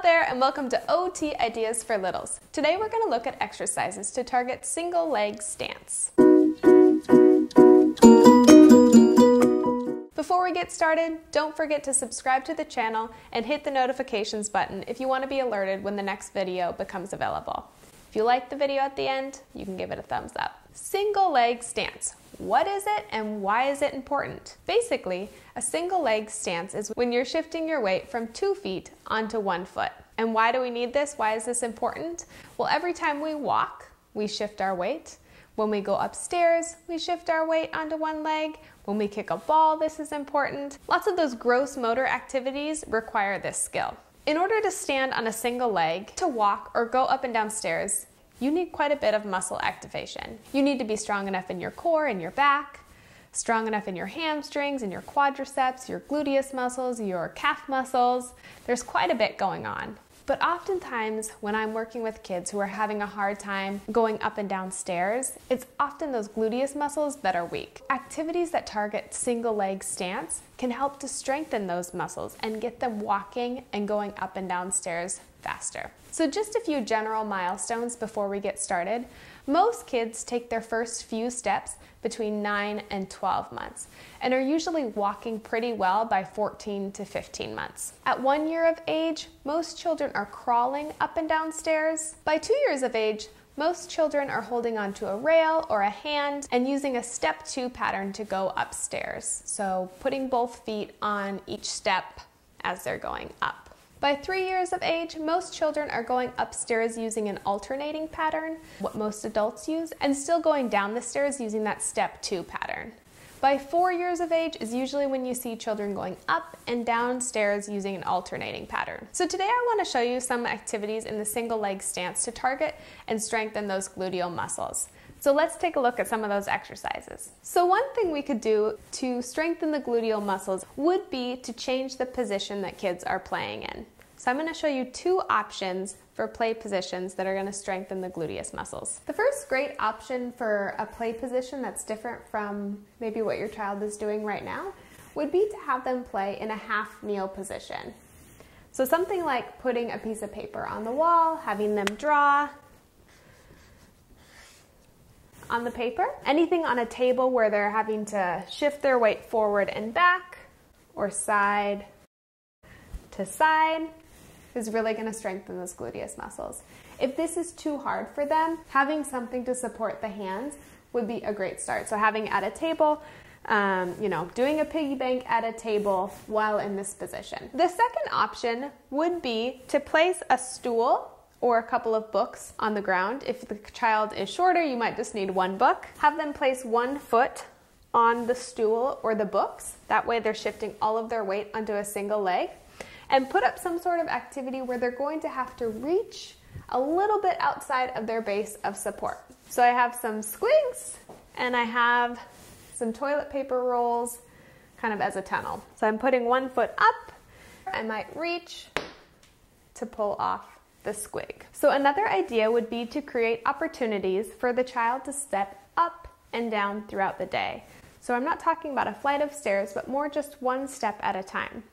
there, and welcome to OT Ideas for Littles. Today we're going to look at exercises to target single leg stance. Before we get started, don't forget to subscribe to the channel and hit the notifications button if you want to be alerted when the next video becomes available. If you like the video at the end, you can give it a thumbs up. Single leg stance. What is it and why is it important? Basically, a single leg stance is when you're shifting your weight from 2 feet onto 1 foot. And why do we need this? Why is this important? Well, every time we walk, we shift our weight. When we go upstairs, we shift our weight onto one leg. When we kick a ball, this is important. Lots of those gross motor activities require this skill. In order to stand on a single leg, to walk or go up and down stairs, you need quite a bit of muscle activation. You need to be strong enough in your core and your back, strong enough in your hamstrings and your quadriceps, your gluteus muscles, your calf muscles. There's quite a bit going on. But oftentimes when I'm working with kids who are having a hard time going up and down stairs, it's often those gluteus muscles that are weak. Activities that target single leg stance can help to strengthen those muscles and get them walking and going up and down stairs faster. So just a few general milestones before we get started. Most kids take their first few steps between 9 and 12 months and are usually walking pretty well by 14 to 15 months. At 1 year of age, most children are crawling up and down stairs. By 2 years of age, most children are holding onto a rail or a hand and using a step 2 pattern to go upstairs. So putting both feet on each step as they're going up. By 3 years of age, most children are going upstairs using an alternating pattern, what most adults use, and still going down the stairs using that step 2 pattern. By 4 years of age is usually when you see children going up and down stairs using an alternating pattern. So today I want to show you some activities in the single leg stance to target and strengthen those gluteal muscles. So let's take a look at some of those exercises. So one thing we could do to strengthen the gluteal muscles would be to change the position that kids are playing in. So I'm going to show you 2 options for play positions that are going to strengthen the gluteus muscles. The first great option for a play position that's different from maybe what your child is doing right now would be to have them play in a half kneel position. So something like putting a piece of paper on the wall, having them draw on the paper. Anything on a table where they're having to shift their weight forward and back or side to side is really going to strengthen those gluteus muscles. If this is too hard for them, having something to support the hands would be a great start. So having at a table, doing a piggy bank at a table while in this position. The second option would be to place a stool or a couple of books on the ground. If the child is shorter, you might just need 1 book. Have them place 1 foot on the stool or the books. That way they're shifting all of their weight onto a single leg. And put up some sort of activity where they're going to have to reach a little bit outside of their base of support. So I have some squigs and I have some toilet paper rolls kind of as a tunnel. So I'm putting 1 foot up. I might reach to pull off the squig. So another idea would be to create opportunities for the child to step up and down throughout the day. So I'm not talking about a flight of stairs, but more just 1 step at a time.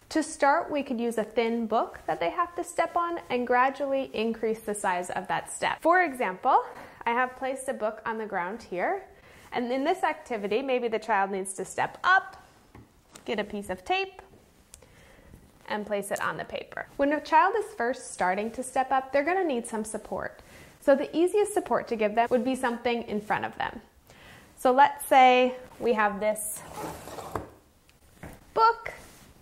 To start, we could use a thin book that they have to step on and gradually increase the size of that step. For example, I have placed a book on the ground here, and in this activity, maybe the child needs to step up, get a piece of tape, and place it on the paper. When a child is first starting to step up, they're going to need some support. So the easiest support to give them would be something in front of them. So let's say we have this book,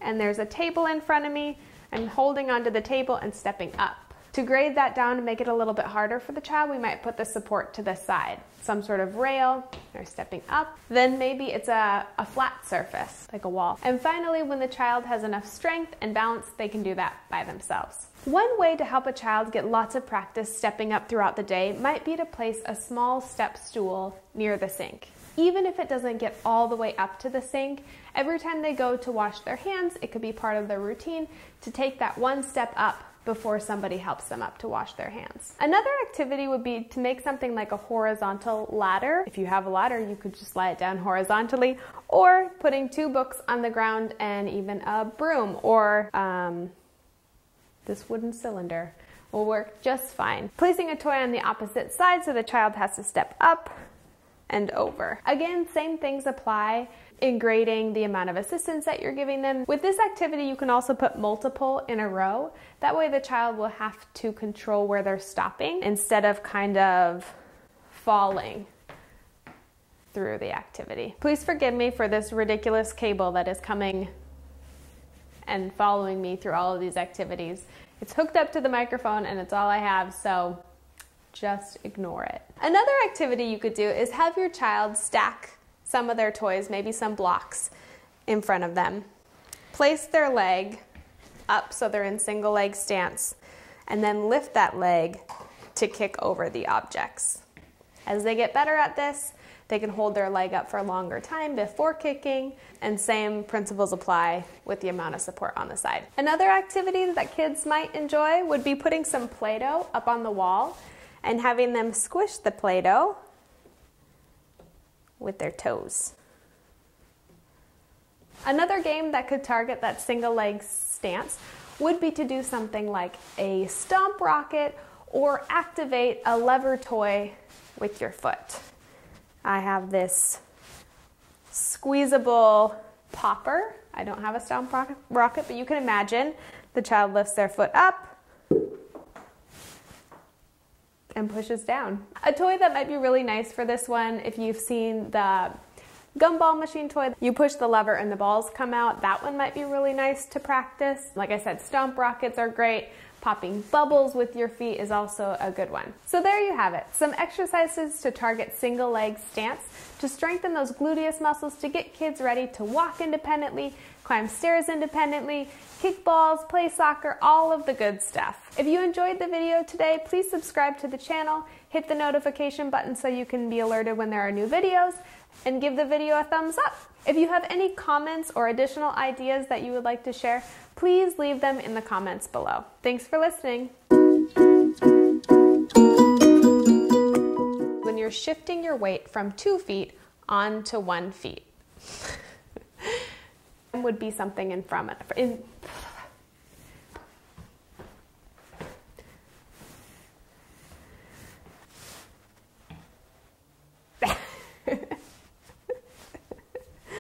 and there's a table in front of me. I'm holding onto the table and stepping up. To grade that down to make it a little bit harder for the child, we might put the support to the side. Some sort of rail, or stepping up. Then maybe it's a flat surface, like a wall. And finally, when the child has enough strength and balance, they can do that by themselves. One way to help a child get lots of practice stepping up throughout the day might be to place a small step stool near the sink. Even if it doesn't get all the way up to the sink, every time they go to wash their hands, it could be part of their routine to take that 1 step up before somebody helps them up to wash their hands. Another activity would be to make something like a horizontal ladder. If you have a ladder, you could just lie it down horizontally, or putting 2 books on the ground and even a broom or this wooden cylinder will work just fine. Placing a toy on the opposite side so the child has to step up and over. Again, same things apply in grading the amount of assistance that you're giving them. With this activity, you can also put multiple in a row. That way the child will have to control where they're stopping instead of kind of falling through the activity. Please forgive me for this ridiculous cable that is coming and following me through all of these activities. It's hooked up to the microphone and it's all I have, so just ignore it. Another activity you could do is have your child stack some of their toys, maybe some blocks, in front of them. Place their leg up so they're in single leg stance, and then lift that leg to kick over the objects. As they get better at this, they can hold their leg up for a longer time before kicking, and same principles apply with the amount of support on the side. Another activity that kids might enjoy would be putting some Play-Doh up on the wall and having them squish the Play-Doh with their toes. Another game that could target that single leg stance would be to do something like a Stomp rocket or activate a lever toy with your foot. I have this squeezable popper. I don't have a Stomp rocket, but you can imagine the child lifts their foot up and pushes down. A toy that might be really nice for this one, if you've seen the gumball machine toy, you push the lever and the balls come out. That one might be really nice to practice. Like I said, Stomp rockets are great. Popping bubbles with your feet is also a good one. So there you have it. Some exercises to target single leg stance, to strengthen those gluteus muscles, to get kids ready to walk independently, climb stairs independently, kick balls, play soccer, all of the good stuff. If you enjoyed the video today, please subscribe to the channel, hit the notification button so you can be alerted when there are new videos, and give the video a thumbs up. If you have any comments or additional ideas that you would like to share, please leave them in the comments below. Thanks for listening. When you're shifting your weight from 2 feet onto 1 foot, would be something in front of